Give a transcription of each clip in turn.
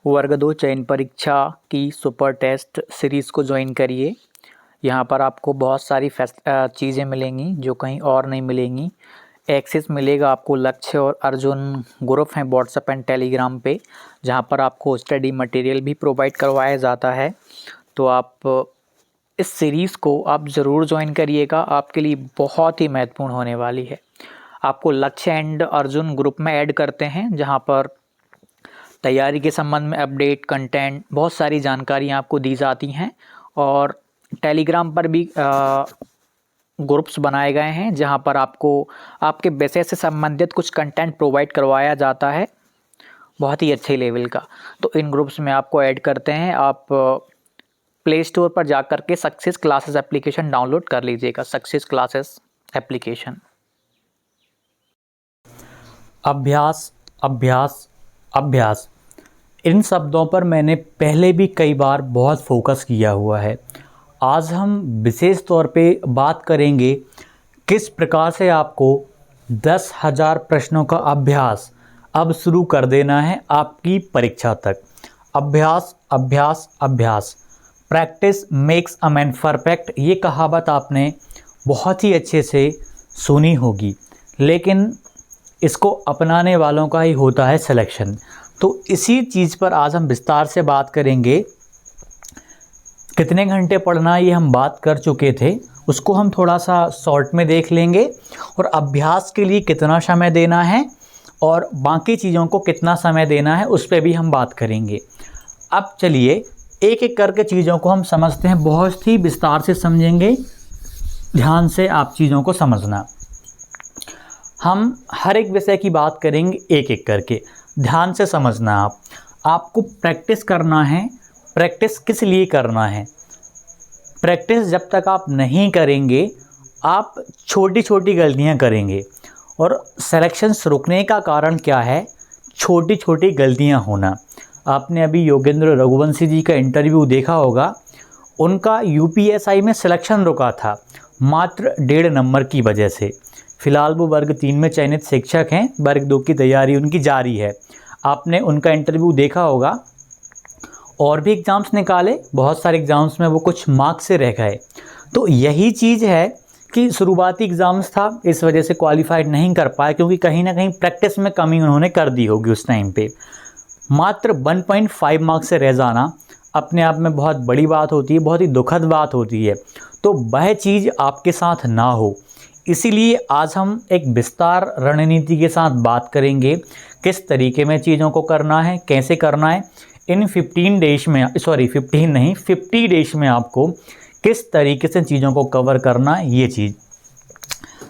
वर्ग 2 चयन परीक्षा की सुपर टेस्ट सीरीज़ को ज्वाइन करिए। यहाँ पर आपको बहुत सारी चीज़ें मिलेंगी जो कहीं और नहीं मिलेंगी। एक्सेस मिलेगा आपको लक्ष्य और अर्जुन ग्रुप हैं व्हाट्सएप एंड टेलीग्राम पे, जहाँ पर आपको स्टडी मटेरियल भी प्रोवाइड करवाया जाता है। तो आप इस सीरीज़ को आप ज़रूर ज्वाइन करिएगा, आपके लिए बहुत ही महत्वपूर्ण होने वाली है। आपको लक्ष्य एंड अर्जुन ग्रुप में ऐड करते हैं, जहाँ पर तैयारी के संबंध में अपडेट, कंटेंट, बहुत सारी जानकारियाँ आपको दी जाती हैं। और टेलीग्राम पर भी ग्रुप्स बनाए गए हैं, जहां पर आपको आपके विषय से संबंधित कुछ कंटेंट प्रोवाइड करवाया जाता है, बहुत ही अच्छे लेवल का। तो इन ग्रुप्स में आपको ऐड करते हैं। आप प्ले स्टोर पर जाकर के सक्सेस क्लासेस एप्लीकेशन डाउनलोड कर लीजिएगा। Success classes application. अभ्यास अभ्यास अभ्यास, इन शब्दों पर मैंने पहले भी कई बार बहुत फोकस किया हुआ है। आज हम विशेष तौर पे बात करेंगे किस प्रकार से आपको 10,000 प्रश्नों का अभ्यास अब शुरू कर देना है आपकी परीक्षा तक। अभ्यास अभ्यास अभ्यास, practice makes a man perfect, ये कहावत आपने बहुत ही अच्छे से सुनी होगी, लेकिन इसको अपनाने वालों का ही होता है सिलेक्शन। तो इसी चीज़ पर आज हम विस्तार से बात करेंगे। कितने घंटे पढ़ना ये हम बात कर चुके थे, उसको हम थोड़ा सा शॉर्ट में देख लेंगे। और अभ्यास के लिए कितना समय देना है और बाकी चीज़ों को कितना समय देना है उस पर भी हम बात करेंगे। अब चलिए एक एक करके चीज़ों को हम समझते हैं, बहुत ही विस्तार से समझेंगे। ध्यान से आप चीज़ों को समझना। हम हर एक विषय की बात करेंगे एक एक करके, ध्यान से समझना। आपको प्रैक्टिस करना है। प्रैक्टिस किस लिए करना है? प्रैक्टिस जब तक आप नहीं करेंगे आप छोटी छोटी गलतियां करेंगे। और सिलेक्शंस रुकने का कारण क्या है? छोटी छोटी गलतियां होना। आपने अभी योगेंद्र रघुवंशी जी का इंटरव्यू देखा होगा। उनका यूपीएसआई में सिलेक्शन रुका था मात्र 1.5 नंबर की वजह से। फिलहाल वो वर्ग 3 में चयनित शिक्षक हैं, वर्ग 2 की तैयारी उनकी जारी है। आपने उनका इंटरव्यू देखा होगा। और भी एग्ज़ाम्स निकाले, बहुत सारे एग्ज़ाम्स में वो कुछ मार्क्स से रह गए। तो यही चीज़ है कि शुरुआती एग्ज़ाम्स था, इस वजह से क्वालिफाइड नहीं कर पाए, क्योंकि कहीं ना कहीं प्रैक्टिस में कमी उन्होंने कर दी होगी उस टाइम पे। मात्र 1.5 मार्क्स से रह जाना अपने आप में बहुत बड़ी बात होती है, बहुत ही दुखद बात होती है। तो वह चीज़ आपके साथ ना हो, इसीलिए आज हम एक विस्तार रणनीति के साथ बात करेंगे किस तरीके में चीज़ों को करना है, कैसे करना है। इन 15 डेज में, 50 डेज में आपको किस तरीके से चीज़ों को कवर करना है, ये चीज़।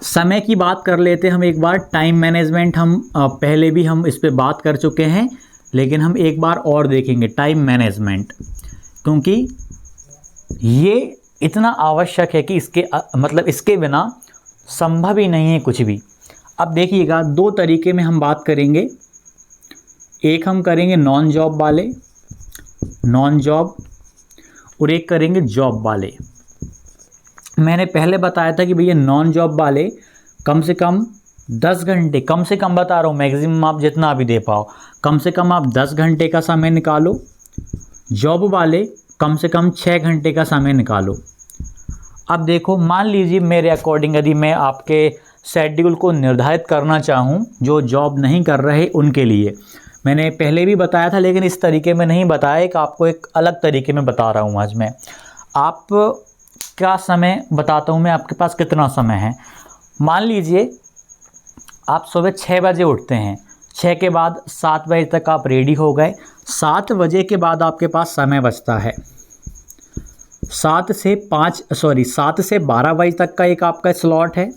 समय की बात कर लेते हैं हम एक बार। टाइम मैनेजमेंट हम पहले भी हम इस पे बात कर चुके हैं, लेकिन हम एक बार और देखेंगे टाइम मैनेजमेंट, क्योंकि ये इतना आवश्यक है कि इसके बिना संभव ही नहीं है कुछ भी। अब देखिएगा, 2 तरीके में हम बात करेंगे। एक हम करेंगे नॉन जॉब वाले, नॉन जॉब, और एक करेंगे जॉब वाले। मैंने पहले बताया था कि भैया नॉन जॉब वाले कम से कम 10 घंटे, कम से कम बता रहा हूँ, मैक्सिमम आप जितना भी दे पाओ, कम से कम आप 10 घंटे का समय निकालो। जॉब वाले कम से कम 6 घंटे का समय निकालो। अब देखो, मान लीजिए मेरे अकॉर्डिंग यदि मैं आपके शेड्यूल को निर्धारित करना चाहूँ जो जॉब नहीं कर रहे उनके लिए, मैंने पहले भी बताया था लेकिन इस तरीके में नहीं बताया, कि आपको एक अलग तरीके में बता रहा हूँ आज मैं। आप क्या समय बताता हूँ मैं, आपके पास कितना समय है। मान लीजिए आप सुबह 6 बजे उठते हैं, 6 के बाद 7 बजे तक आप रेडी हो गए। 7 बजे के बाद आपके पास समय बचता है 7 से 12 बजे तक का एक आपका स्लॉट है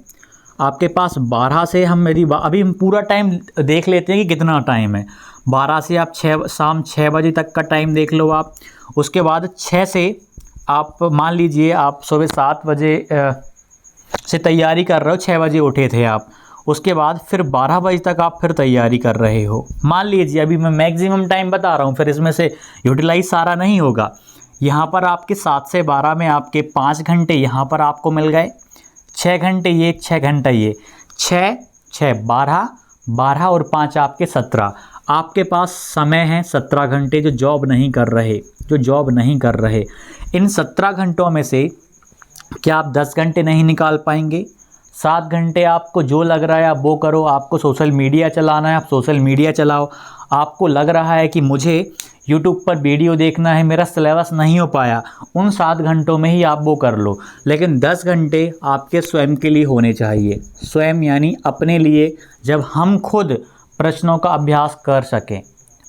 आपके पास। 12 से अभी हम पूरा टाइम देख लेते हैं कि कितना टाइम है। 12 से आप शाम 6 बजे तक का टाइम देख लो आप। उसके बाद 6 से आप मान लीजिए आप सुबह 7 बजे से तैयारी कर रहे हो, 6 बजे उठे थे आप, उसके बाद फिर 12 बजे तक आप फिर तैयारी कर रहे हो। मान लीजिए अभी मैं मैक्सिमम टाइम बता रहा हूँ, फिर इसमें से यूटिलाइज सारा नहीं होगा। यहाँ पर आपके 7 से 12 में आपके 5 घंटे यहाँ पर आपको मिल गए, 6 घंटे ये, 6 घंटा ये, 6 6 12 12 और 5 आपके 17। आपके पास समय है 17 घंटे जो जॉब नहीं कर रहे। इन 17 घंटों में से क्या आप 10 घंटे नहीं निकाल पाएंगे? 7 घंटे आपको जो लग रहा है आप वो करो। आपको सोशल मीडिया चलाना है, आप सोशल मीडिया चलाओ। आपको लग रहा है कि मुझे यूट्यूब पर वीडियो देखना है, मेरा सिलेबस नहीं हो पाया, उन 7 घंटों में ही आप वो कर लो। लेकिन 10 घंटे आपके स्वयं के लिए होने चाहिए। स्वयं यानी अपने लिए, जब हम खुद प्रश्नों का अभ्यास कर सकें,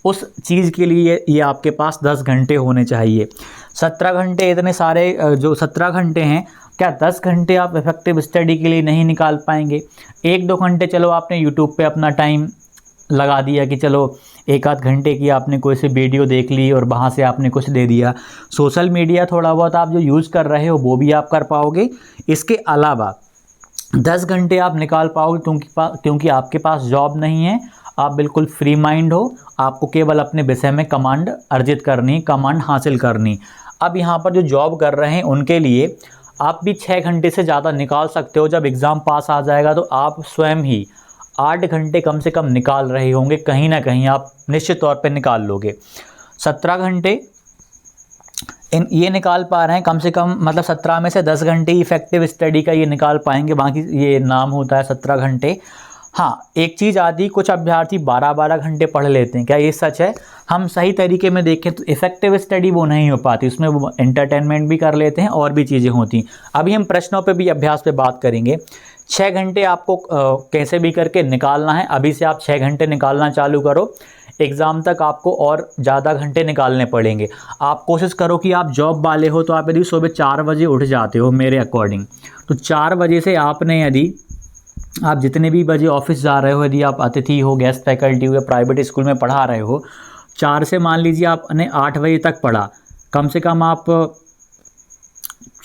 उस चीज़ के लिए ये आपके पास 10 घंटे होने चाहिए। 17 घंटे इतने सारे जो 17 घंटे हैं, क्या 10 घंटे आप इफेक्टिव स्टडी के लिए नहीं निकाल पाएंगे? 1-2 घंटे चलो आपने यूट्यूब पे अपना टाइम लगा दिया कि चलो 1-आध घंटे की आपने कोई सी वीडियो देख ली और वहाँ से आपने कुछ दे दिया। सोशल मीडिया थोड़ा बहुत आप जो यूज़ कर रहे हो वो भी आप कर पाओगे। इसके अलावा 10 घंटे आप निकाल पाओगे क्योंकि आपके पास जॉब नहीं है, आप बिल्कुल फ्री माइंड हो, आपको केवल अपने विषय में कमांड अर्जित करनी, कमांड हासिल करनी। अब यहाँ पर जो जॉब कर रहे हैं उनके लिए आप भी 6 घंटे से ज़्यादा निकाल सकते हो। जब एग्ज़ाम पास आ जाएगा तो आप स्वयं ही 8 घंटे कम से कम निकाल रहे होंगे, कहीं ना कहीं आप निश्चित तौर पे निकाल लोगे। 17 घंटे ये निकाल पा रहे हैं कम से कम, मतलब 17 में से 10 घंटे इफेक्टिव स्टडी का ये निकाल पाएंगे, बाकी ये नाम होता है 17 घंटे। हाँ, एक चीज़ आती, कुछ अभ्यर्थी 12-12 घंटे पढ़ लेते हैं, क्या ये सच है? हम सही तरीके में देखें तो इफेक्टिव स्टडी वो नहीं हो पाती, उसमें वो एंटरटेनमेंट भी कर लेते हैं और भी चीज़ें होती। अभी हम प्रश्नों पे भी अभ्यास पे बात करेंगे। 6 घंटे आपको कैसे भी करके निकालना है। अभी से आप 6 घंटे निकालना चालू करो, एग्ज़ाम तक आपको और ज़्यादा घंटे निकालने पड़ेंगे। आप कोशिश करो कि आप जॉब वाले हो तो आप यदि सुबह 4 बजे उठ जाते हो मेरे अकॉर्डिंग, तो 4 बजे से आपने, यदि आप जितने भी बजे ऑफिस जा रहे हो, यदि आप अतिथि हो, गेस्ट फैकल्टी हो या प्राइवेट स्कूल में पढ़ा रहे हो, 4 से मान लीजिए आपने 8 बजे तक पढ़ा, कम से कम आप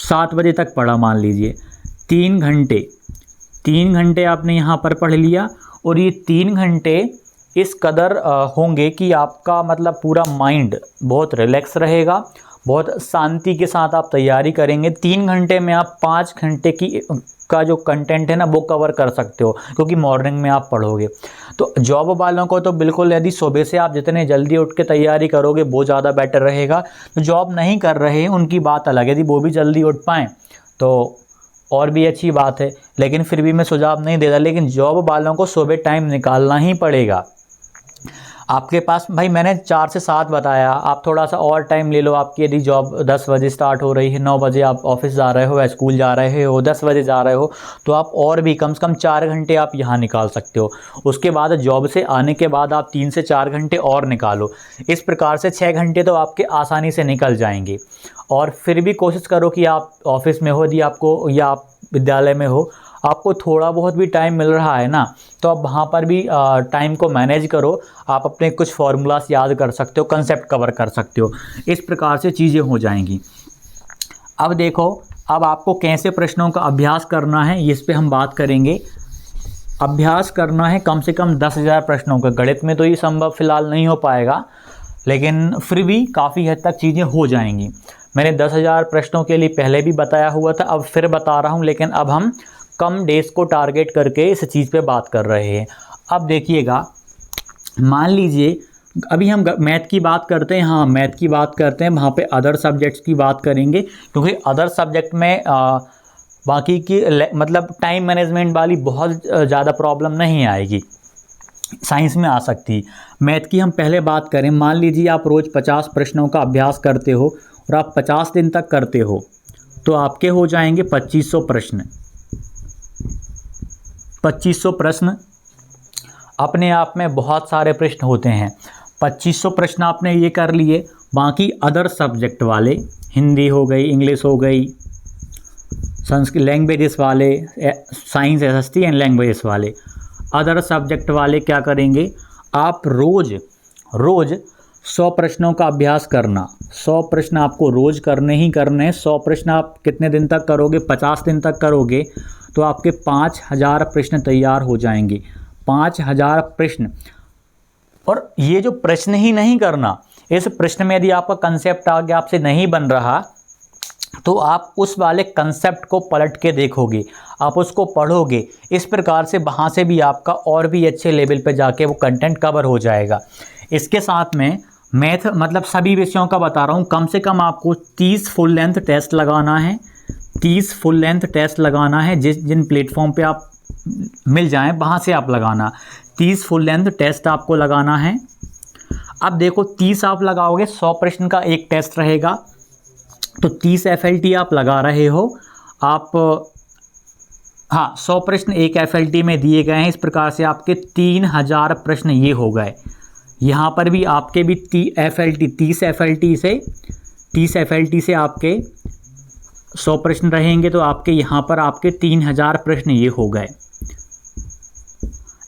7 बजे तक पढ़ा मान लीजिए, 3 घंटे आपने यहाँ पर पढ़ लिया। और ये 3 घंटे इस कदर होंगे कि आपका मतलब पूरा माइंड बहुत रिलैक्स रहेगा, बहुत शांति के साथ आप तैयारी करेंगे। 3 घंटे में आप 5 घंटे का जो कंटेंट है ना वो कवर कर सकते हो, क्योंकि मॉर्निंग में आप पढ़ोगे। तो जॉब वालों को तो बिल्कुल, यदि सुबह से आप जितने जल्दी उठ के तैयारी करोगे वो ज़्यादा बेटर रहेगा। तो जॉब नहीं कर रहे हैं उनकी बात अलग है, यदि वो भी जल्दी उठ पाएँ तो और भी अच्छी बात है, लेकिन फिर भी मैं सुझाव नहीं देता। लेकिन जॉब वालों को सुबह टाइम निकालना ही पड़ेगा। आपके पास भाई मैंने 4 से 7 बताया, आप थोड़ा सा और टाइम ले लो। आपकी यदि जॉब 10 बजे स्टार्ट हो रही है, 9 बजे आप ऑफिस जा रहे हो या स्कूल जा रहे हो, 10 बजे जा रहे हो, तो आप और भी कम से कम 4 घंटे आप यहाँ निकाल सकते हो। उसके बाद जॉब से आने के बाद आप 3 से 4 घंटे और निकालो। इस प्रकार से 6 घंटे तो आपके आसानी से निकल जाएंगे। और फिर भी कोशिश करो कि आप ऑफिस में हो, यदि आपको, या आप विद्यालय में हो, आपको थोड़ा बहुत भी टाइम मिल रहा है ना, तो आप वहाँ पर भी टाइम को मैनेज करो। आप अपने कुछ फार्मूलास याद कर सकते हो, कंसेप्ट कवर कर सकते हो। इस प्रकार से चीज़ें हो जाएंगी। अब देखो, अब आपको कैसे प्रश्नों का अभ्यास करना है इस पे हम बात करेंगे। अभ्यास करना है कम से कम 10,000 प्रश्नों का। गणित में तो ये संभव फिलहाल नहीं हो पाएगा, लेकिन फिर भी काफ़ी हद तक चीज़ें हो जाएंगी। मैंने 10,000 प्रश्नों के लिए पहले भी बताया हुआ था, अब फिर बता रहा हूँ, लेकिन अब हम कम डेज को टारगेट करके इस चीज़ पे बात कर रहे हैं। अब देखिएगा, मान लीजिए अभी हम मैथ की बात करते हैं, हाँ मैथ की बात करते हैं, वहाँ पे अदर सब्जेक्ट्स की बात करेंगे, क्योंकि अदर सब्जेक्ट में बाकी की मतलब टाइम मैनेजमेंट वाली बहुत ज़्यादा प्रॉब्लम नहीं आएगी, साइंस में आ सकती। मैथ की हम पहले बात करें, मान लीजिए आप रोज़ 50 प्रश्नों का अभ्यास करते हो और आप 50 दिन तक करते हो, तो आपके हो जाएंगे 2500 प्रश्न। 2500 प्रश्न अपने आप में बहुत सारे प्रश्न होते हैं। 2500 प्रश्न आपने ये कर लिए। बाकी अदर सब्जेक्ट वाले, हिंदी हो गई, इंग्लिश हो गई, संस्कृत लैंग्वेजेस वाले, साइंस एसएसटी एंड लैंग्वेजेस वाले, अदर सब्जेक्ट वाले क्या करेंगे, आप रोज़ 100 प्रश्नों का अभ्यास करना। 100 प्रश्न आपको रोज़ करने ही करने हैं। 100 प्रश्न आप कितने दिन तक करोगे? 50 दिन तक करोगे तो आपके 5000 प्रश्न तैयार हो जाएंगे। 5000 प्रश्न। और ये जो प्रश्न ही नहीं करना, इस प्रश्न में यदि आपका कंसेप्ट आगे आपसे नहीं बन रहा तो आप उस वाले कंसेप्ट को पलट के देखोगे, आप उसको पढ़ोगे, इस प्रकार से वहाँ से भी आपका और भी अच्छे लेवल पे जाके वो कंटेंट कवर हो जाएगा। इसके साथ में मैथ मतलब सभी विषयों का बता रहा हूँ, कम से कम आपको 30 फुल लेंथ टेस्ट लगाना है, 30 फुल लेंथ टेस्ट लगाना है। जिन प्लेटफॉर्म पे आप मिल जाएं वहाँ से आप लगाना, 30 फुल लेंथ टेस्ट आपको लगाना है। अब देखो 30 आप लगाओगे, 100 प्रश्न का एक टेस्ट रहेगा, तो 30 FLT आप लगा रहे हो आप। हाँ, 100 प्रश्न एक FLT में दिए गए हैं। इस प्रकार से आपके 3000 प्रश्न ये हो गए। यहाँ पर भी आपके भी 30 FLT से आपके 100 प्रश्न रहेंगे, तो आपके यहाँ पर आपके 3000 प्रश्न ये हो गए।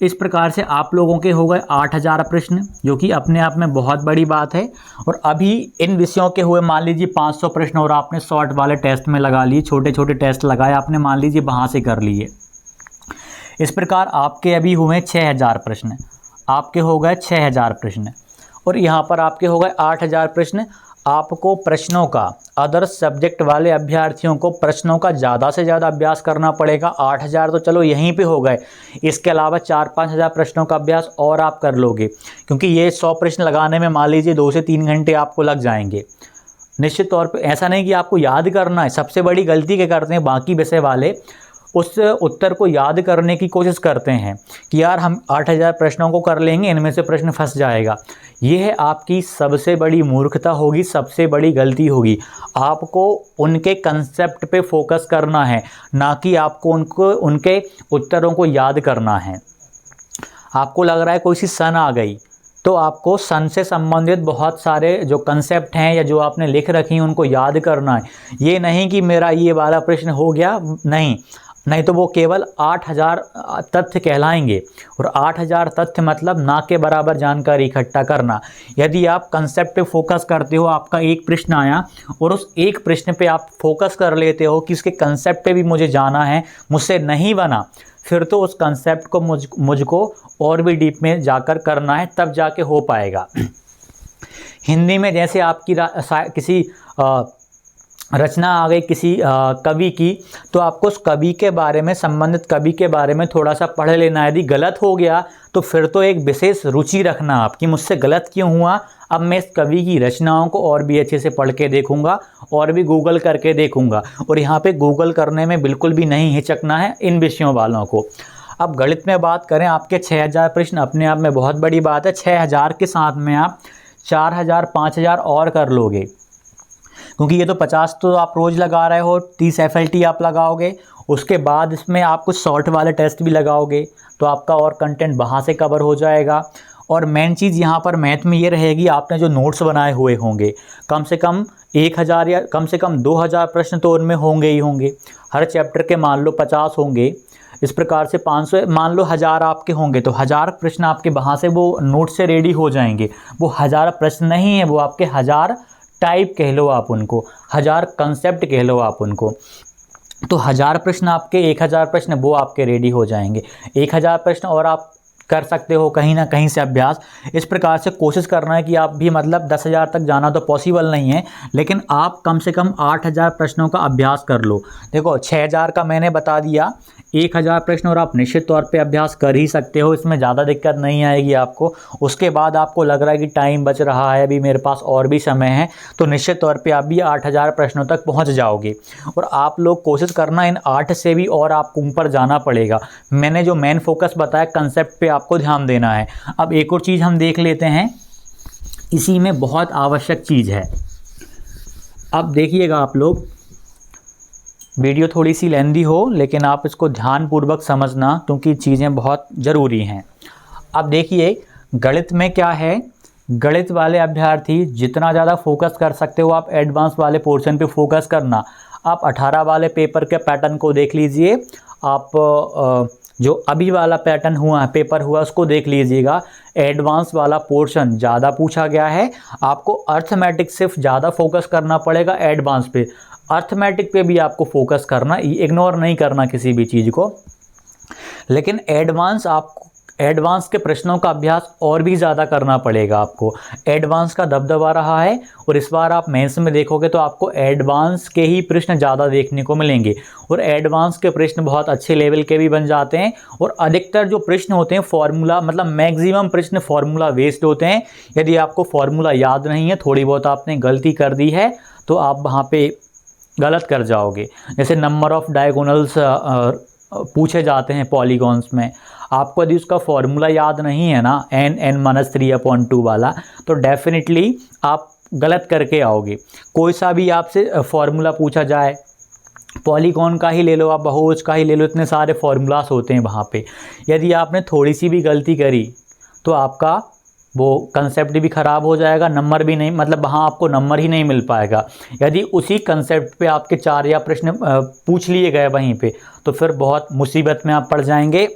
इस प्रकार से आप लोगों के हो गए 8000 प्रश्न, जो कि अपने आप में बहुत बड़ी बात है। और अभी इन विषयों के हुए मान लीजिए 500 प्रश्न और आपने शॉर्ट वाले टेस्ट में लगा लिए, छोटे छोटे टेस्ट लगाए आपने, मान लीजिए वहाँ से कर लिए। इस प्रकार आपके अभी हुए 6000 प्रश्न, आपके हो गए 6000 प्रश्न। और यहाँ पर आपके हो गए 8000 प्रश्न। आपको प्रश्नों का, अदर सब्जेक्ट वाले अभ्यर्थियों को प्रश्नों का ज़्यादा से ज़्यादा अभ्यास करना पड़ेगा। 8000 तो चलो यहीं पे हो गए, इसके अलावा 4-5 हज़ार प्रश्नों का अभ्यास और आप कर लोगे, क्योंकि ये 100 प्रश्न लगाने में मान लीजिए 2 से 3 घंटे आपको लग जाएंगे। निश्चित तौर पे ऐसा नहीं कि आपको याद करना है। सबसे बड़ी गलती क्या करते हैं बाकी विषय वाले, उस उत्तर को याद करने की कोशिश करते हैं कि यार हम 8000 प्रश्नों को कर लेंगे, इनमें से प्रश्न फंस जाएगा। ये है आपकी सबसे बड़ी मूर्खता होगी, सबसे बड़ी गलती होगी। आपको उनके कंसेप्ट पे फोकस करना है, ना कि आपको उनके उत्तरों को याद करना है। आपको लग रहा है कोई सी सन आ गई, तो आपको सन से संबंधित बहुत सारे जो कंसेप्ट हैं या जो आपने लिख रखी हैं उनको याद करना है। ये नहीं कि मेरा ये वाला प्रश्न हो गया, नहीं तो वो केवल 8000 तथ्य कहलाएंगे। और 8000 तथ्य मतलब ना के बराबर जानकारी इकट्ठा करना। यदि आप कंसेप्ट पे फोकस करते हो, आपका एक प्रश्न आया और उस एक प्रश्न पे आप फोकस कर लेते हो कि इसके कंसेप्ट पे भी मुझे जाना है, मुझसे नहीं बना, फिर तो उस कंसेप्ट को मुझको और भी डीप में जाकर करना है, तब जाके हो पाएगा। हिंदी में जैसे आपकी किसी रचना आ गई किसी कवि की, तो आपको उस कवि के बारे में, संबंधित कवि के बारे में थोड़ा सा पढ़ लेना। यदि गलत हो गया तो फिर तो एक विशेष रुचि रखना आपकी, मुझसे गलत क्यों हुआ, अब मैं इस कवि की रचनाओं को और भी अच्छे से पढ़ के देखूंगा और भी गूगल करके देखूंगा। और यहाँ पे गूगल करने में बिल्कुल भी नहीं हिचकना है इन विषयों वालों को। अब गणित में बात करें, आपके 6000 प्रश्न अपने आप में बहुत बड़ी बात है। 6000 के साथ में आप 4000 5000 और कर लोगे, क्योंकि ये तो 50 तो आप रोज़ लगा रहे हो, 30 FLT आप लगाओगे, उसके बाद इसमें आप कुछ शॉर्ट वाले टेस्ट भी लगाओगे, तो आपका और कंटेंट वहाँ से कवर हो जाएगा। और मेन चीज़ यहाँ पर मैथ में ये रहेगी, आपने जो नोट्स बनाए हुए होंगे कम से कम 1000 या कम से कम 2000 प्रश्न तो उनमें होंगे ही होंगे। हर चैप्टर के मान लो 50 होंगे, इस प्रकार से 500 मान लो 1000 आपके होंगे, तो 1000 प्रश्न आपके वहाँ से वो नोट से रेडी हो जाएंगे। वो 1000 प्रश्न नहीं है, वो आपके 1000 टाइप कह लो आप उनको, 1000 कंसेप्ट कह लो आप उनको। तो 1000 प्रश्न आपके, 1000 प्रश्न वो आपके रेडी हो जाएंगे। 1000 प्रश्न और आप कर सकते हो कहीं ना कहीं से अभ्यास। इस प्रकार से कोशिश करना है कि आप भी मतलब 10,000 तक जाना तो पॉसिबल नहीं है, लेकिन आप कम से कम 8,000 प्रश्नों का अभ्यास कर लो। देखो 6,000 का मैंने बता दिया, 1,000 प्रश्न और आप निश्चित तौर पे अभ्यास कर ही सकते हो, इसमें ज़्यादा दिक्कत नहीं आएगी आपको। उसके बाद आपको लग रहा है कि टाइम बच रहा है, अभी मेरे पास और भी समय है, तो निश्चित तौर पे आप भी 8,000 प्रश्नों तक पहुंच जाओगे। और आप लोग कोशिश करना इन 8 से भी और आपको ऊपर जाना पड़ेगा। मैंने जो मेन फोकस बताया कंसेप्ट पे आपको ध्यान देना है। अब एक और चीज़ हम देख लेते हैं, इसी में बहुत आवश्यक चीज़ है। अब देखिएगा आप लोग, वीडियो थोड़ी सी लेंदी हो लेकिन आप इसको ध्यानपूर्वक समझना, क्योंकि चीज़ें बहुत ज़रूरी हैं। अब देखिए गणित में क्या है, गणित वाले अभ्यर्थी जितना ज़्यादा फोकस कर सकते हो आप एडवांस वाले पोर्शन पे फोकस करना। आप 18 वाले पेपर के पैटर्न को देख लीजिए, आप जो अभी वाला पैटर्न हुआ है, पेपर हुआ, उसको देख लीजिएगा। एडवांस वाला पोर्शन ज़्यादा पूछा गया है, आपको अर्थमेटिक सिर्फ ज़्यादा फोकस करना पड़ेगा एडवांस पे। अर्थमेटिक पे भी आपको फोकस करना, इग्नोर नहीं करना किसी भी चीज़ को। लेकिन एडवांस एडवांस के प्रश्नों का अभ्यास और भी ज़्यादा करना पड़ेगा आपको। एडवांस का दबदबा रहा है और इस बार आप मेंस में देखोगे तो आपको एडवांस के ही प्रश्न ज़्यादा देखने को मिलेंगे और एडवांस के प्रश्न बहुत अच्छे लेवल के भी बन जाते हैं और अधिकतर जो प्रश्न होते हैं फॉर्मूला मतलब मैक्सिमम प्रश्न फॉर्मूला बेस्ड होते हैं। यदि आपको फॉर्मूला याद नहीं है, थोड़ी बहुत आपने गलती कर दी है तो आप वहाँ पे गलत कर जाओगे। जैसे नंबर ऑफ डायगोनल्स पूछे जाते हैं पॉलीगॉन्स में, आपको यदि उसका फॉर्मूला याद नहीं है ना n(-3/2) वाला, तो डेफिनेटली आप गलत करके आओगे। कोई सा भी आपसे फॉर्मूला पूछा जाए, पॉलीगॉन का ही ले लो, आप बहुभुज का ही ले लो, इतने सारे फॉर्मूलास होते हैं वहाँ पे। यदि आपने थोड़ी सी भी गलती करी तो आपका वो कंसेप्ट भी ख़राब हो जाएगा, नंबर भी नहीं, मतलब वहाँ आपको नंबर ही नहीं मिल पाएगा। यदि उसी कंसेप्ट पे आपके 4 या प्रश्न पूछ लिए गए वहीं पे, तो फिर बहुत मुसीबत में आप पड़ जाएंगे।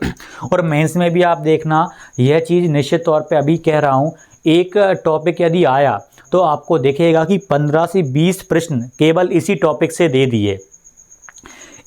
और मेंस में भी आप देखना, यह चीज़ निश्चित तौर पे अभी कह रहा हूँ, एक टॉपिक यदि आया तो आपको दिखेगा कि 15 से 20 प्रश्न केवल इसी टॉपिक से दे दिए।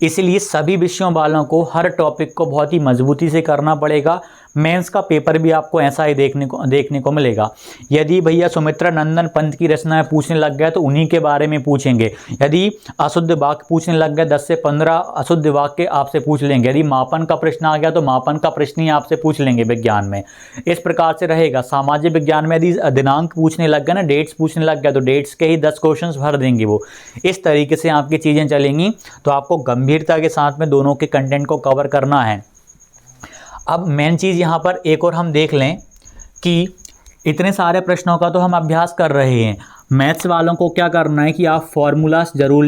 इसलिए सभी विषयों वालों को हर टॉपिक को बहुत ही मजबूती से करना पड़ेगा। मेंस का पेपर भी आपको ऐसा ही देखने को मिलेगा। यदि भैया सुमित्रा नंदन पंत की रचनाएं पूछने लग गए तो उन्हीं के बारे में पूछेंगे। यदि अशुद्ध वाक्य पूछने लग गए 10 से 15 अशुद्ध वाक्य आपसे पूछ लेंगे। यदि मापन का प्रश्न आ गया तो मापन का प्रश्न ही आपसे पूछ लेंगे विज्ञान में। इस प्रकार से रहेगा। सामाजिक विज्ञान में यदि दिनांक पूछने लग गए ना, डेट्स पूछने लग गया, तो डेट्स के ही 10 क्वेश्चन भर देंगे वो। इस तरीके से आपकी चीज़ें चलेंगी। तो आपको गंभीरता के साथ में दोनों के कंटेंट को कवर करना है। अब मेन चीज़ यहाँ पर एक और हम देख लें कि इतने सारे प्रश्नों का तो हम अभ्यास कर रहे हैं। मैथ्स वालों को क्या करना है कि आप फॉर्मूलास ज़रूर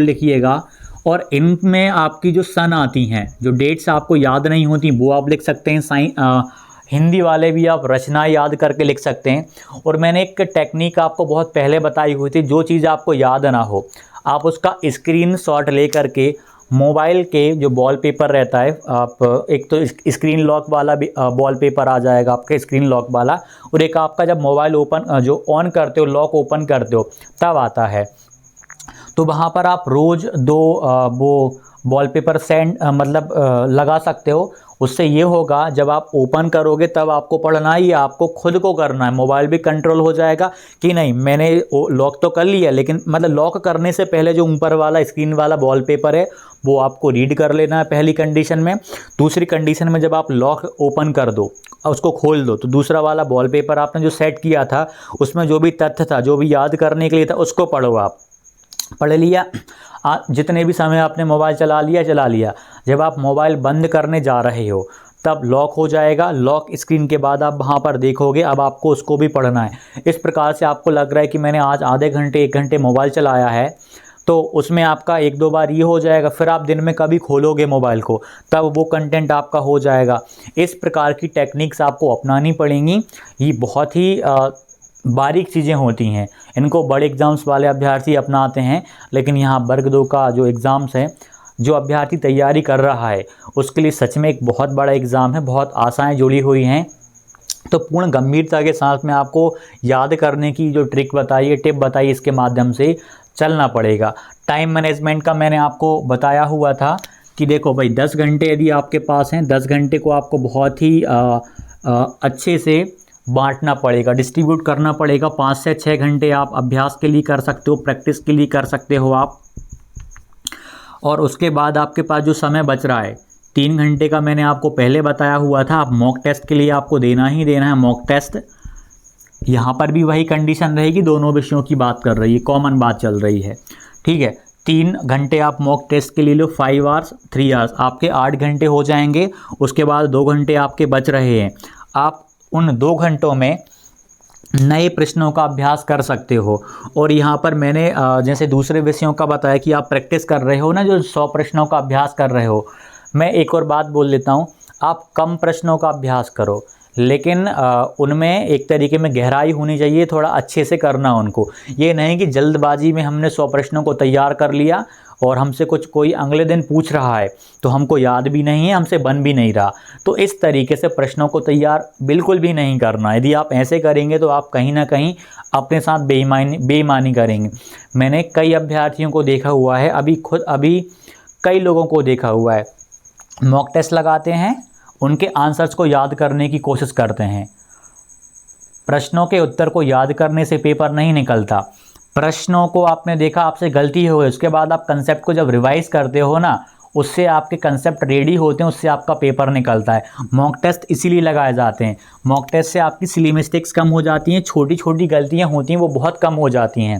लिखिएगा, और इनमें आपकी जो सन आती हैं, जो डेट्स आपको याद नहीं होती वो आप लिख सकते हैं। हिंदी वाले भी आप रचना याद करके लिख सकते हैं। और मैंने एक टेक्निक आपको बहुत पहले बताई हुई थी, जो चीज़ आपको याद ना हो आप उसका स्क्रीनशॉट ले करके मोबाइल के जो वॉलपेपर रहता है, आप एक तो स्क्रीन लॉक वाला भी वॉलपेपर आ जाएगा आपके स्क्रीन लॉक वाला, और एक आपका जब मोबाइल ओपन जो ऑन करते हो, लॉक ओपन करते हो तब आता है। तो वहाँ पर आप रोज़ 2 वो वॉलपेपर लगा सकते हो। उससे ये होगा जब आप ओपन करोगे तब आपको पढ़ना ही है, आपको खुद को करना है। मोबाइल भी कंट्रोल हो जाएगा कि नहीं मैंने लॉक तो कर लिया, लेकिन मतलब लॉक करने से पहले जो ऊपर वाला स्क्रीन वाला वॉलपेपर है वो आपको रीड कर लेना है, पहली कंडीशन में। दूसरी कंडीशन में जब आप लॉक ओपन कर दो और उसको खोल दो, तो दूसरा वाला वॉलपेपर आपने जो सेट किया था उसमें जो भी तथ्य था, जो भी याद करने के लिए था, उसको पढ़ो। आप पढ़ लिया, जितने भी समय आपने मोबाइल चला लिया। जब आप मोबाइल बंद करने जा रहे हो तब लॉक हो जाएगा। लॉक स्क्रीन के बाद आप वहाँ पर देखोगे, अब आपको उसको भी पढ़ना है। इस प्रकार से आपको लग रहा है कि मैंने आज आधे घंटे 1 घंटे मोबाइल चलाया है, तो उसमें आपका 1-2 बार ये हो जाएगा। फिर आप दिन में कभी खोलोगे मोबाइल को तब वो कंटेंट आपका हो जाएगा। इस प्रकार की टेक्निक्स आपको अपनानी पड़ेंगी। ये बहुत ही बारीक चीज़ें होती हैं, इनको बड़े एग्ज़ाम्स वाले अभ्यर्थी अपनाते हैं, लेकिन यहाँ वर्ग 2 का जो एग्ज़ाम्स है, जो अभ्यर्थी तैयारी कर रहा है उसके लिए सच में एक बहुत बड़ा एग्ज़ाम है। बहुत आशाएं जुड़ी हुई हैं। तो पूर्ण गंभीरता के साथ में आपको याद करने की जो ट्रिक बताई है, टिप बताई, इसके माध्यम से चलना पड़ेगा। टाइम मैनेजमेंट का मैंने आपको बताया हुआ था कि देखो भाई 10 घंटे यदि आपके पास हैं, 10 घंटे को आपको बहुत ही अच्छे से बांटना पड़ेगा, डिस्ट्रीब्यूट करना पड़ेगा। 5 से 6 घंटे आप अभ्यास के लिए कर सकते हो, प्रैक्टिस के लिए कर सकते हो आप। और उसके बाद आपके पास जो समय बच रहा है 3 घंटे का, मैंने आपको पहले बताया हुआ था, आप मॉक टेस्ट के लिए आपको देना ही देना है मॉक टेस्ट। यहाँ पर भी वही कंडीशन रहेगी, दोनों विषयों की बात कर रही है, कॉमन बात चल रही है, ठीक है। 3 घंटे आप मॉक टेस्ट के लिए लो, 5 आवर्स 3 आवर्स, आपके 8 घंटे हो जाएंगे। उसके बाद 2 घंटे आपके बच रहे हैं। आप उन 2 घंटों में नए प्रश्नों का अभ्यास कर सकते हो। और यहाँ पर मैंने जैसे दूसरे विषयों का बताया कि आप प्रैक्टिस कर रहे हो ना, जो 100 प्रश्नों का अभ्यास कर रहे हो, मैं एक और बात बोल देता हूँ, आप कम प्रश्नों का अभ्यास करो, लेकिन उनमें एक तरीके में गहराई होनी चाहिए, थोड़ा अच्छे से करना उनको। ये नहीं कि जल्दबाजी में हमने 100 प्रश्नों को तैयार कर लिया और हमसे कोई अगले दिन पूछ रहा है तो हमको याद भी नहीं है, हमसे बन भी नहीं रहा। तो इस तरीके से प्रश्नों को तैयार बिल्कुल भी नहीं करना। यदि आप ऐसे करेंगे तो आप कहीं ना कहीं अपने साथ बेईमानी करेंगे। मैंने कई अभ्यर्थियों को देखा हुआ है, अभी कई लोगों को देखा हुआ है, मॉक टेस्ट लगाते हैं उनके आंसर्स को याद करने की कोशिश करते हैं। प्रश्नों के उत्तर को याद करने से पेपर नहीं निकलता। प्रश्नों को आपने देखा, आपसे गलती हो गई, उसके बाद आप कंसेप्ट को जब रिवाइज करते हो ना, उससे आपके कंसेप्ट रेडी होते हैं, उससे आपका पेपर निकलता है। मॉक टेस्ट इसीलिए लगाए जाते हैं। मॉक टेस्ट से आपकी सिली मिस्टेक्स कम हो जाती हैं, छोटी छोटी गलतियां होती हैं वो बहुत कम हो जाती हैं।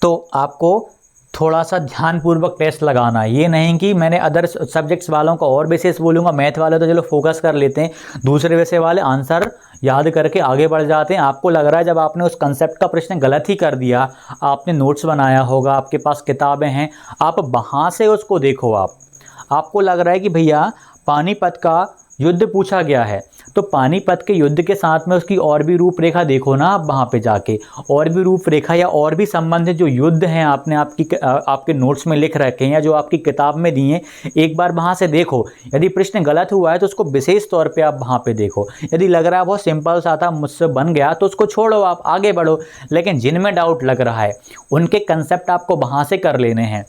तो आपको थोड़ा सा ध्यानपूर्वक टेस्ट लगाना है। ये नहीं कि मैंने अदर सब्जेक्ट्स वालों का और विशेष बोलूँगा, मैथ वाले तो चलो फोकस कर लेते हैं, दूसरे विषय वाले आंसर याद करके आगे बढ़ जाते हैं। आपको लग रहा है जब आपने उस कंसेप्ट का प्रश्न गलत ही कर दिया, आपने नोट्स बनाया होगा, आपके पास किताबें हैं, आप वहाँ से उसको देखो। आपको लग रहा है कि भैया पानीपत का युद्ध पूछा गया है, तो पानीपत के युद्ध के साथ में उसकी और भी रूपरेखा देखो ना आप वहाँ पे जाके, और भी रूपरेखा या और भी संबंधित जो युद्ध हैं आपने आपके नोट्स में लिख रखे हैं या जो आपकी किताब में दिए हैं, एक बार वहाँ से देखो। यदि प्रश्न गलत हुआ है तो उसको विशेष तौर पे आप वहाँ पे देखो। यदि लग रहा है बहुत सिंपल सा था, मुझसे बन गया, तो उसको छोड़ो, आप आगे बढ़ो। लेकिन जिनमें डाउट लग रहा है उनके कंसेप्ट आपको वहाँ से कर लेने हैं।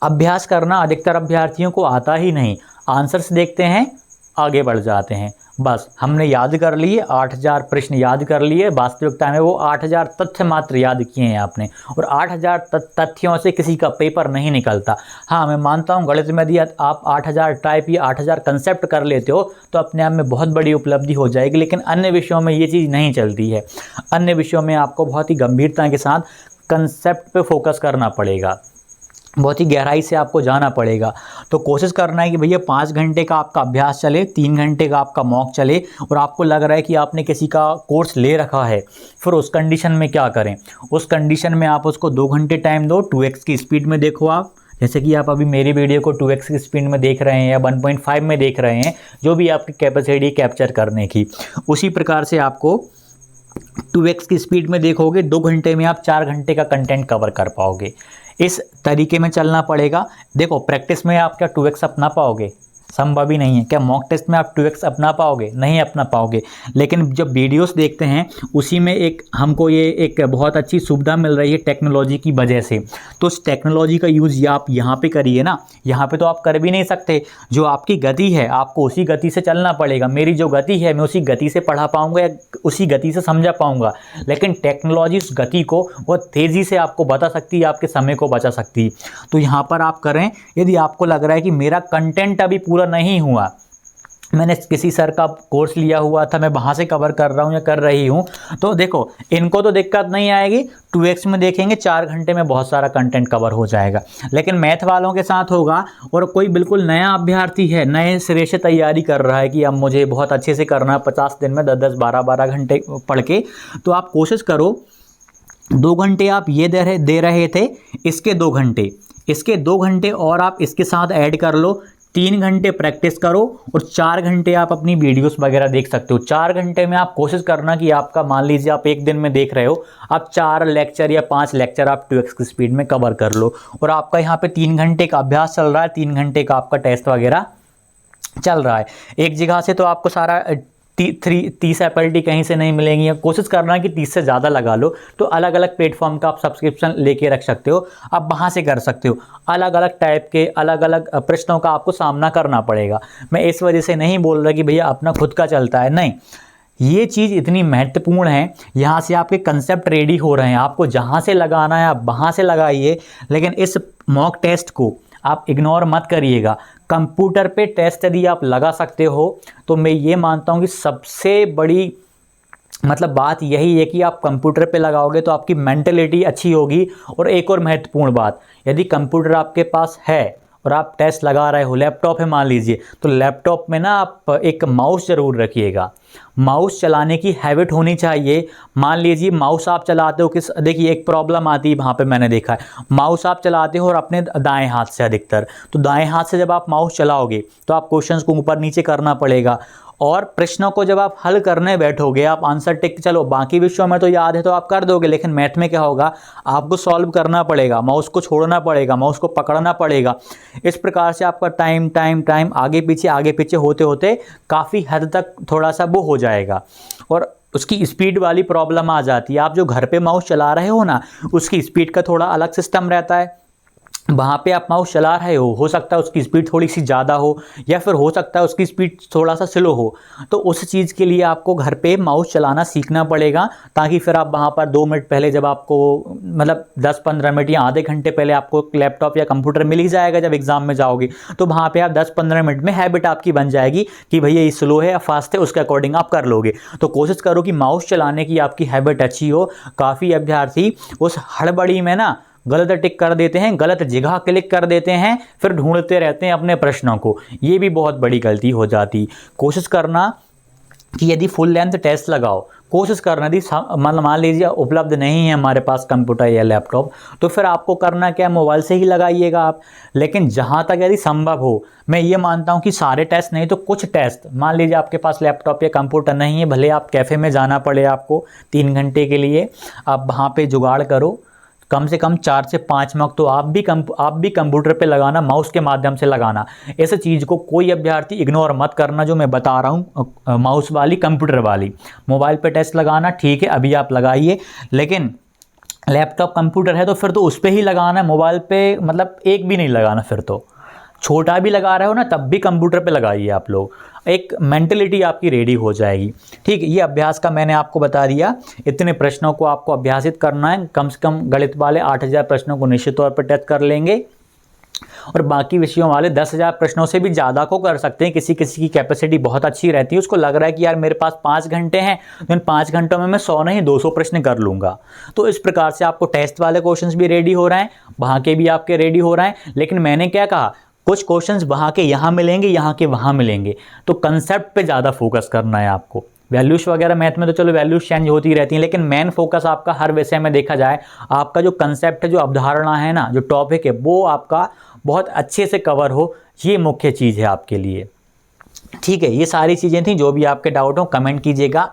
अभ्यास करना अधिकतर अभ्यर्थियों को आता ही नहीं, आंसर्स देखते हैं, आगे बढ़ जाते हैं। बस हमने याद कर लिए, 8000 प्रश्न याद कर लिए, वास्तविकता में वो 8000 तथ्य मात्र याद किए हैं आपने, और 8000 तथ्यों से किसी का पेपर नहीं निकलता। हाँ, मैं मानता हूँ गणित में यदि आप 8000 टाइप या 8000 कंसेप्ट कर लेते हो तो अपने आप में बहुत बड़ी उपलब्धि हो जाएगी, लेकिन अन्य विषयों में ये चीज़ नहीं चलती है। अन्य विषयों में आपको बहुत ही गंभीरता के साथ कंसेप्ट पे फोकस करना पड़ेगा, बहुत ही गहराई से आपको जाना पड़ेगा। तो कोशिश करना है कि भैया 5 घंटे का आपका अभ्यास चले, 3 घंटे का आपका मॉक चले, और आपको लग रहा है कि आपने किसी का कोर्स ले रखा है, फिर उस कंडीशन में क्या करें। उस कंडीशन में आप उसको 2 घंटे टाइम दो, 2x की स्पीड में देखो। आप जैसे कि आप अभी मेरी वीडियो को 2x की स्पीड में देख रहे हैं या 1.5 में देख रहे हैं, जो भी आपकी कैपेसिटी कैप्चर करने की, उसी प्रकार से आपको 2x की स्पीड में देखोगे, 2 घंटे में आप 4 घंटे का कंटेंट कवर कर पाओगे। इस तरीके में चलना पड़ेगा। देखो, प्रैक्टिस में आप क्या 2x अपना पाओगे? संभव ही नहीं है। क्या मॉक टेस्ट में आप 2x अपना पाओगे? नहीं अपना पाओगे। लेकिन जब वीडियोस देखते हैं उसी में हमको ये एक बहुत अच्छी सुविधा मिल रही है टेक्नोलॉजी की वजह से, तो उस टेक्नोलॉजी का यूज़ आप यहाँ पे करिए ना। यहाँ पे तो आप कर भी नहीं सकते, जो आपकी गति है आपको उसी गति से चलना पड़ेगा। मेरी जो गति है मैं उसी गति से पढ़ा पाऊँगा या उसी गति से समझा पाऊँगा, लेकिन टेक्नोलॉजी उस गति को बहुत तेज़ी से आपको बता सकती है, आपके समय को बचा सकती है। तो यहाँ पर आप करें। यदि आपको लग रहा है कि मेरा कंटेंट अभी पूरा नहीं हुआ, मैंने किसी सर का कोर्स लिया हुआ था, मैं वहाँ से कवर कर रहा हूँ या कर रही हूँ, तो देखो इनको तो दिक्कत नहीं आएगी, 2x में देखेंगे, 4 घंटे में बहुत सारा कंटेंट कवर हो जाएगा। लेकिन मैथ वालों के साथ होगा और कोई बिल्कुल नया अभ्यर्थी है, नए सिरे से तैयारी कर रहा है कि अब मुझे बहुत अच्छे से करना है 50 दिन में 10-10, 12-12 घंटे पढ़ के, तो आप कोशिश करो 2 घंटे आप ये दे रहे थे, इसके 2 घंटे और आप इसके साथ ऐड कर लो, 3 घंटे प्रैक्टिस करो और 4 घंटे आप अपनी वीडियोस वगैरह देख सकते हो। 4 घंटे में आप कोशिश करना कि आपका, मान लीजिए आप एक दिन में देख रहे हो, आप 4 लेक्चर या 5 लेक्चर आप 2x की स्पीड में कवर कर लो, और आपका यहाँ पे 3 घंटे का अभ्यास चल रहा है, 3 घंटे का आपका टेस्ट वगैरह चल रहा है। एक जगह से तो आपको सारा 30 एपल्टी कहीं से नहीं मिलेंगी। कोशिश करना है कि 30 से ज़्यादा लगा लो, तो अलग अलग प्लेटफॉर्म का आप सब्सक्रिप्शन लेके रख सकते हो, आप वहाँ से कर सकते हो। अलग अलग टाइप के अलग अलग प्रश्नों का आपको सामना करना पड़ेगा। मैं इस वजह से नहीं बोल रहा कि भैया अपना खुद का चलता है, नहीं, ये चीज़ इतनी महत्वपूर्ण है। यहाँ से आपके कंसेप्ट रेडी हो रहे हैं, आपको जहाँ से लगाना है आप वहाँ से लगाइए, लेकिन इस मॉक टेस्ट को आप इग्नोर मत करिएगा। कंप्यूटर पे टेस्ट यदि आप लगा सकते हो तो मैं ये मानता हूँ कि सबसे बड़ी बात यही है कि आप कंप्यूटर पे लगाओगे तो आपकी मेंटलिटी अच्छी होगी। और एक और महत्वपूर्ण बात, यदि कंप्यूटर आपके पास है और आप टेस्ट लगा रहे हो, लैपटॉप है मान लीजिए, तो लैपटॉप में ना आप एक माउस ज़रूर रखिएगा। माउस चलाने की हैबिट होनी चाहिए। मान लीजिए माउस आप चलाते हो, देखिए एक प्रॉब्लम आती है वहाँ पे, मैंने देखा है, माउस आप चलाते हो और अपने दाएं हाथ से अधिकतर, तो दाएं हाथ से जब आप माउस चलाओगे तो आप क्वेश्चंस को ऊपर नीचे करना पड़ेगा, और प्रश्नों को जब आप हल करने बैठोगे आप आंसर टिक, चलो बाकी विषयों में तो याद है तो आप कर दोगे, लेकिन मैथ में क्या होगा, आपको सॉल्व करना पड़ेगा, माउस को छोड़ना पड़ेगा, माउस को पकड़ना पड़ेगा। इस प्रकार से आपका टाइम आगे पीछे होते होते काफ़ी हद तक थोड़ा सा वो हो जाएगा, और उसकी स्पीड वाली प्रॉब्लम आ जाती है। आप जो घर पे माउस चला रहे हो ना, उसकी स्पीड का थोड़ा अलग सिस्टम रहता है, वहाँ पे आप माउस चला रहे हो सकता है उसकी स्पीड थोड़ी सी ज़्यादा हो या फिर हो सकता है उसकी स्पीड थोड़ा सा स्लो हो, तो उस चीज़ के लिए आपको घर पे माउस चलाना सीखना पड़ेगा, ताकि फिर आप वहाँ पर 2 मिनट पहले जब आपको मतलब 10-15 मिनट या आधे घंटे पहले आपको लैपटॉप या कंप्यूटर मिल ही जाएगा जब एग्ज़ाम में जाओगे, तो वहाँ पर आप 10-15 मिनट में हैबिट आपकी बन जाएगी कि भैया ये स्लो है या फास्ट है, उसके अकॉर्डिंग आप कर लोगे। तो कोशिश करो कि माउस चलाने की आपकी हैबिट अच्छी हो। काफ़ी अभ्यर्थी उस हड़बड़ी में ना गलत टिक कर देते हैं, गलत जगह क्लिक कर देते हैं, फिर ढूंढते रहते हैं अपने प्रश्नों को। ये भी बहुत बड़ी गलती हो जाती। कोशिश करना कि यदि फुल लेंथ टेस्ट लगाओ, कोशिश करना यदि मतलब मान लीजिए उपलब्ध नहीं है हमारे पास कंप्यूटर या लैपटॉप, तो फिर आपको करना क्या, मोबाइल से ही लगाइएगा आप। लेकिन जहाँ तक यदि संभव हो, मैं ये मानता हूँ कि सारे टेस्ट नहीं तो कुछ टेस्ट, मान लीजिए आपके पास लैपटॉप या कंप्यूटर नहीं है, भले आप कैफ़े में जाना पड़े आपको 3 घंटे के लिए, आप वहाँ पे जुगाड़ करो, कम से कम 4 से 5 मग तो आप भी कंप्यूटर पे लगाना, माउस के माध्यम से लगाना। इस चीज़ को कोई अभ्यर्थी इग्नोर मत करना जो मैं बता रहा हूँ, माउस वाली, कंप्यूटर वाली। मोबाइल पे टेस्ट लगाना ठीक है, अभी आप लगाइए, लेकिन लैपटॉप कंप्यूटर है तो फिर तो उस पर ही लगाना है, मोबाइल पे मतलब एक भी नहीं लगाना। फिर तो छोटा भी लगा रहे हो ना, तब भी कंप्यूटर पे लगाइए आप लोग, एक मेंटलिटी आपकी रेडी हो जाएगी। ठीक है, ये अभ्यास का मैंने आपको बता दिया। इतने प्रश्नों को आपको अभ्यासित करना है, कम से कम गणित वाले 8000 प्रश्नों को निश्चित तौर पर टेस्ट कर लेंगे, और बाकी विषयों वाले 10,000 प्रश्नों से भी ज़्यादा को कर सकते हैं। किसी किसी की कैपेसिटी बहुत अच्छी रहती है, उसको लग रहा है कि यार मेरे पास 5 घंटे हैं, तो इन 5 घंटों में मैं 100 नहीं 200 प्रश्न कर लूँगा। तो इस प्रकार से आपको टेस्ट वाले क्वेश्चंस भी रेडी हो रहे हैं, वहाँ के भी आपके रेडी हो रहे हैं। लेकिन मैंने क्या कहा, कुछ क्वेश्चंस वहाँ के यहाँ मिलेंगे, यहाँ के वहाँ मिलेंगे, तो कंसेप्ट पे ज़्यादा फोकस करना है आपको। वैल्यूज वगैरह मैथ में तो चलो वैल्यूज चेंज होती रहती हैं, लेकिन मेन फोकस आपका हर विषय में देखा जाए, आपका जो कंसेप्ट है, जो अवधारणा है ना, जो टॉपिक है, वो आपका बहुत अच्छे से कवर हो, ये मुख्य चीज़ है आपके लिए। ठीक है, ये सारी चीज़ें थी। जो भी आपके डाउट हो कमेंट कीजिएगा,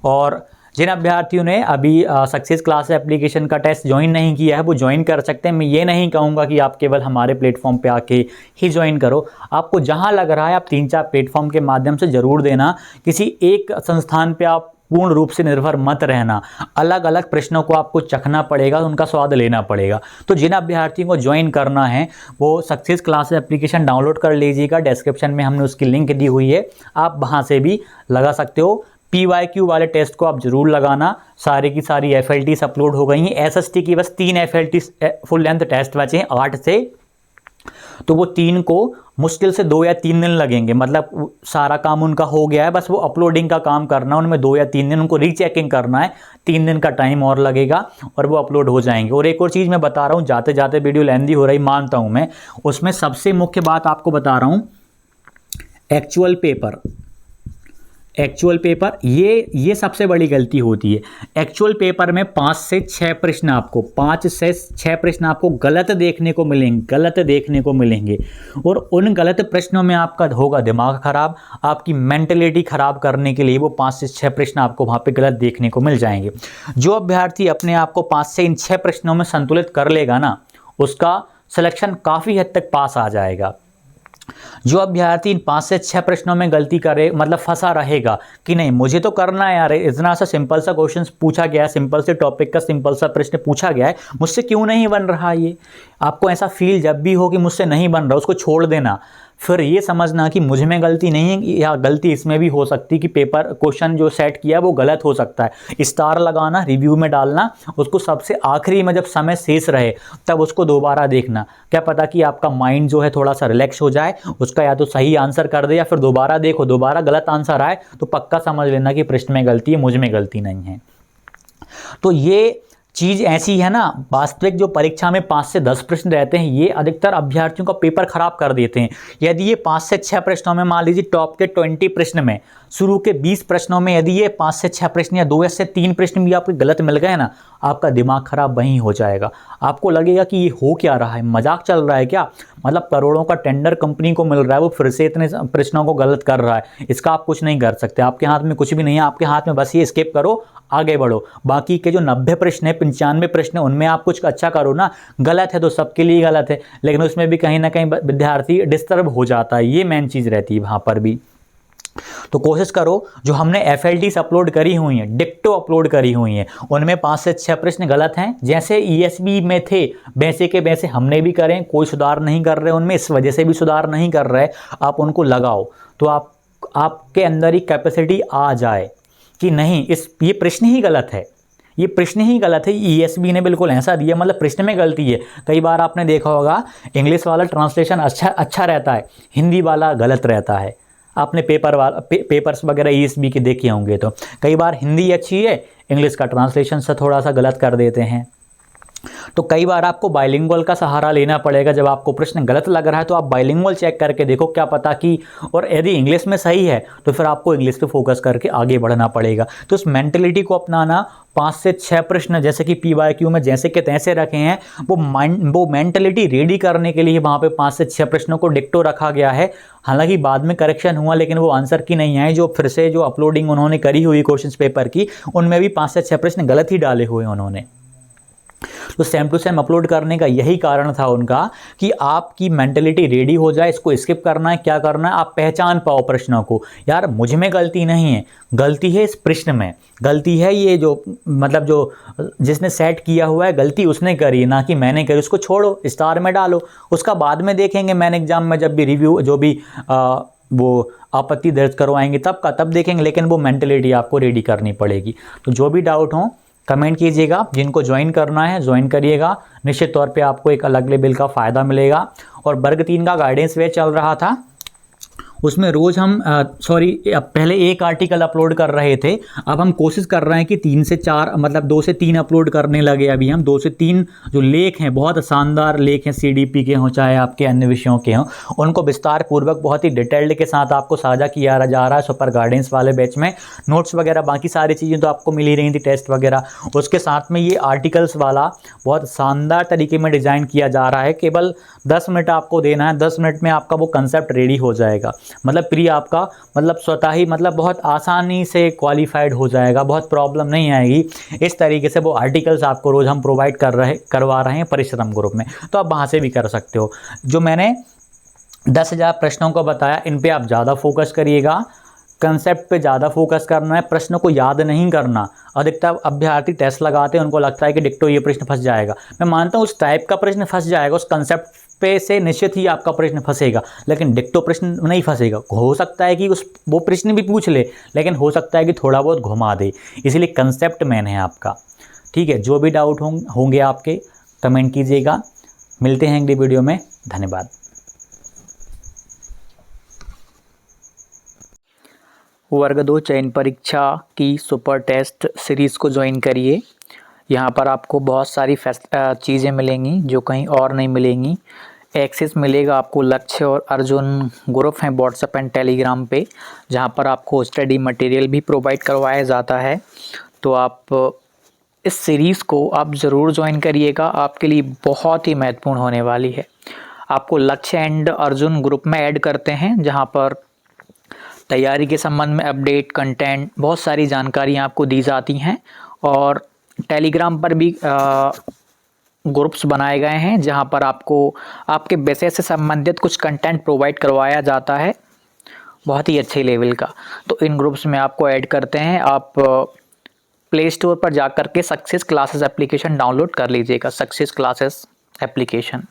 और जिन अभ्यर्थियों ने अभी सक्सेस क्लास एप्लीकेशन का टेस्ट ज्वाइन नहीं किया है वो ज्वाइन कर सकते हैं। मैं ये नहीं कहूँगा कि आप केवल हमारे प्लेटफॉर्म पे आके ही ज्वाइन करो, आपको जहाँ लग रहा है आप 3-4 प्लेटफॉर्म के माध्यम से ज़रूर देना। किसी एक संस्थान पे आप पूर्ण रूप से निर्भर मत रहना, अलग अलग प्रश्नों को आपको चखना पड़ेगा, उनका स्वाद लेना पड़ेगा। तो जिन अभ्यर्थियों को ज्वाइन करना है वो सक्सेस क्लास एप्लीकेशन डाउनलोड कर लीजिएगा, डिस्क्रिप्शन में हमने उसकी लिंक दी हुई है, आप वहाँ से भी लगा सकते हो। PYQ वाले टेस्ट को आप जरूर लगाना, सारी की सारी FLTs अपलोड हो गई हैं। SST की बस 3 FLTs फुल लेंथ टेस्ट बचे हैं 8 से, तो वो 3 को मुश्किल से 2 या 3 दिन लगेंगे, मतलब सारा काम उनका हो गया है, बस वो अपलोडिंग का काम करना है, उनमें 2 या 3 दिन उनको रीचेकिंग करना है, 3 दिन का टाइम और लगेगा और वो अपलोड हो जाएंगे। और एक और चीज़ मैं बता रहा हूँ, जाते जाते वीडियो लेंदी हो रही मानता हूँ मैं, उसमें सबसे मुख्य बात आपको बता रहा हूँ, एक्चुअल पेपर ये सबसे बड़ी गलती होती है। एक्चुअल पेपर में 5 से 6 प्रश्न आपको गलत देखने को मिलेंगे, और उन गलत प्रश्नों में आपका होगा दिमाग खराब, आपकी मेंटलिटी खराब करने के लिए वो 5 से 6 प्रश्न आपको वहाँ पे गलत देखने को मिल जाएंगे। जो अभ्यर्थी अपने आप को 5 से इन 6 प्रश्नों में संतुलित कर लेगा ना, उसका सिलेक्शन काफ़ी हद तक पास आ जाएगा। जो अभ्यर्थी इन 5 से 6 प्रश्नों में गलती करे, मतलब फंसा रहेगा कि नहीं मुझे तो करना है यार, इतना सा सिंपल सा क्वेश्चन पूछा गया है, सिंपल से टॉपिक का सिंपल सा प्रश्न पूछा गया है, मुझसे क्यों नहीं बन रहा ये। आपको ऐसा फील जब भी हो कि मुझसे नहीं बन रहा, उसको छोड़ देना, फिर ये समझना कि मुझ में गलती नहीं है या गलती इसमें भी हो सकती है कि पेपर क्वेश्चन जो सेट किया वो गलत हो सकता है। स्टार लगाना, रिव्यू में डालना, उसको सबसे आखिरी में जब समय शेष रहे तब उसको दोबारा देखना, क्या पता कि आपका माइंड जो है थोड़ा सा रिलैक्स हो जाए, उसका या तो सही आंसर कर दे या फिर दोबारा देखो, दोबारा गलत आंसर आए तो पक्का समझ लेना कि प्रश्न में गलती है, मुझ में गलती नहीं है। तो ये चीज़ ऐसी है ना, वास्तविक जो परीक्षा में 5 से 10 प्रश्न रहते हैं, ये अधिकतर अभ्यर्थियों का पेपर खराब कर देते हैं। यदि ये 5 से 6 प्रश्नों में, मान लीजिए टॉप के 20 प्रश्न में, शुरू के 20 प्रश्नों में यदि ये 5 से 6 प्रश्न या 2 से 3 प्रश्न भी आपको गलत मिल गए ना, आपका दिमाग खराब वहीं हो जाएगा। आपको लगेगा कि ये हो क्या रहा है, मजाक चल रहा है क्या, मतलब करोड़ों का टेंडर कंपनी को मिल रहा है, वो फिर से इतने प्रश्नों को गलत कर रहा है, इसका आप कुछ नहीं कर सकते, आपके हाथ में कुछ भी नहीं है, आपके हाथ में बस ये स्किप करो, आगे बढ़ो। बाकी के जो 90 प्रश्न है, 95 प्रश्न है, उनमें आप कुछ अच्छा करो ना। गलत है तो सबके लिए गलत है, लेकिन उसमें भी कहीं ना कहीं विद्यार्थी डिस्टर्ब हो जाता है, ये मेन चीज़ रहती है वहाँ पर भी। तो कोशिश करो जो हमने FLTs अपलोड करी हुई हैं, डिक्टो अपलोड करी हुई हैं, उनमें 5 से 6 प्रश्न गलत हैं। जैसे ESB में थे वैसे के वैसे हमने भी करें, कोई सुधार नहीं कर रहे उनमें, इस वजह से भी सुधार नहीं कर रहे, आप उनको लगाओ तो आपके अंदर ही कैपेसिटी आ जाए कि नहीं ये प्रश्न ही गलत है, ये प्रश्न ही गलत है। ESB ने बिल्कुल ऐसा दिया, मतलब प्रश्न में गलती है। कई बार आपने देखा होगा इंग्लिश वाला ट्रांसलेशन अच्छा रहता है, हिंदी वाला गलत रहता है। आपने पेपर्स वगैरह ESB के देखे होंगे तो कई बार हिंदी अच्छी है, इंग्लिश का ट्रांसलेशन से थोड़ा सा गलत कर देते हैं। तो कई बार आपको बाइलिंगुअल का सहारा लेना पड़ेगा। जब आपको प्रश्न गलत लग रहा है तो आप बाइलिंगुअल चेक करके देखो, क्या पता कि, और यदि इंग्लिश में सही है तो फिर आपको इंग्लिश पे फोकस करके आगे बढ़ना पड़ेगा। तो इस मेंटलिटी को अपनाना, 5 से 6 प्रश्न जैसे कि PYQ में जैसे के तैसे रखे हैं, वो मेंटलिटी रेडी करने के लिए वहाँ पे 5 से 6 प्रश्नों को डिक्टो रखा गया है। हालांकि बाद में करेक्शन हुआ, लेकिन वो आंसर की नहीं आए। जो फिर से जो अपलोडिंग उन्होंने करी हुई क्वेश्चन पेपर की, उनमें भी 5 से 6 प्रश्न गलत ही डाले हुए उन्होंने। तो सेम टू सेम अपलोड करने का यही कारण था उनका कि आपकी मेंटलिटी रेडी हो जाए, इसको स्किप करना है, क्या करना है, आप पहचान पाओ प्रश्नों को। यार मुझ में गलती नहीं है, गलती है इस प्रश्न में, गलती है ये जो मतलब जो जिसने सेट किया हुआ है, गलती उसने करी ना कि मैंने करी। उसको छोड़ो, स्टार में डालो, उसका बाद में देखेंगे। मैंने एग्जाम में जब भी रिव्यू जो भी वो आपत्ति दर्ज करवाएंगे तब देखेंगे, लेकिन वो मेंटलिटी आपको रेडी करनी पड़ेगी। तो जो भी डाउट हो कमेंट कीजिएगा, जिनको ज्वाइन करना है ज्वाइन करिएगा, निश्चित तौर पे आपको एक अलग लेवल का फ़ायदा मिलेगा। और वर्ग 3 का गाइडेंस वे चल रहा था, उसमें रोज़ हम पहले एक आर्टिकल अपलोड कर रहे थे, अब हम कोशिश कर रहे हैं कि 3 से 4 मतलब 2 से 3 अपलोड करने लगे। अभी हम 2 से 3 जो लेख हैं, बहुत शानदार लेख हैं, CDP के हों चाहे आपके अन्य विषयों के हों, उनको विस्तार पूर्वक बहुत ही डिटेल्ड के साथ आपको साझा किया जा रहा है सुपर गाइडेंस वाले बैच में। नोट्स वगैरह बाकी सारी चीज़ें तो आपको मिल ही रही थी, टेस्ट वगैरह, उसके साथ में ये आर्टिकल्स वाला बहुत शानदार तरीके में डिज़ाइन किया जा रहा है। केवल 10 मिनट आपको देना है, 10 मिनट में आपका वो कंसेप्ट रेडी हो जाएगा। मतलब प्री आपका मतलब स्वतः ही मतलब बहुत आसानी से क्वालिफाइड हो जाएगा, बहुत प्रॉब्लम नहीं आएगी। इस तरीके से वो आर्टिकल्स आपको रोज़ हम प्रोवाइड करवा रहे हैं परिश्रम ग्रुप में, तो आप वहाँ से भी कर सकते हो। जो मैंने 10,000 प्रश्नों को बताया, इन पे आप ज़्यादा फोकस करिएगा, कंसेप्ट पे ज़्यादा फोकस करना है, प्रश्न को याद नहीं करना। अधिकतर अभ्यर्थी टेस्ट लगाते हैं, उनको लगता है कि डिक्टो ये प्रश्न फंस जाएगा। मैं मानता हूँ उस टाइप का प्रश्न फंस जाएगा, उस कंसेप्ट पे से निश्चित ही आपका प्रश्न फंसेगा, लेकिन डिक्टो प्रश्न नहीं फंसेगा। हो सकता है कि वो प्रश्न भी पूछ ले, लेकिन हो सकता है कि थोड़ा बहुत घुमा दे, इसलिए कंसेप्ट मेन है आपका। ठीक है, जो भी डाउट होंगे आपके कमेंट कीजिएगा। मिलते हैं अगली वीडियो में, धन्यवाद। वर्ग 2 चयन परीक्षा की सुपर टेस्ट सीरीज़ को ज्वाइन करिए। यहाँ पर आपको बहुत सारी चीज़ें मिलेंगी जो कहीं और नहीं मिलेंगी। एक्सेस मिलेगा आपको लक्ष्य और अर्जुन ग्रुप हैं व्हाट्सएप एंड टेलीग्राम पे, जहाँ पर आपको स्टडी मटेरियल भी प्रोवाइड करवाया जाता है। तो आप इस सीरीज़ को आप ज़रूर ज्वाइन करिएगा, आपके लिए बहुत ही महत्वपूर्ण होने वाली है। आपको लक्ष्य एंड अर्जुन ग्रुप में ऐड करते हैं, जहाँ पर तैयारी के संबंध में अपडेट, कंटेंट, बहुत सारी जानकारियाँ आपको दी जाती हैं। और टेलीग्राम पर भी ग्रुप्स बनाए गए हैं, जहां पर आपको आपके विषय से संबंधित कुछ कंटेंट प्रोवाइड करवाया जाता है, बहुत ही अच्छे लेवल का। तो इन ग्रुप्स में आपको ऐड करते हैं। आप प्ले स्टोर पर जाकर के सक्सेस क्लासेस एप्लीकेशन डाउनलोड कर लीजिएगा, सक्सेस क्लासेस एप्लीकेशन।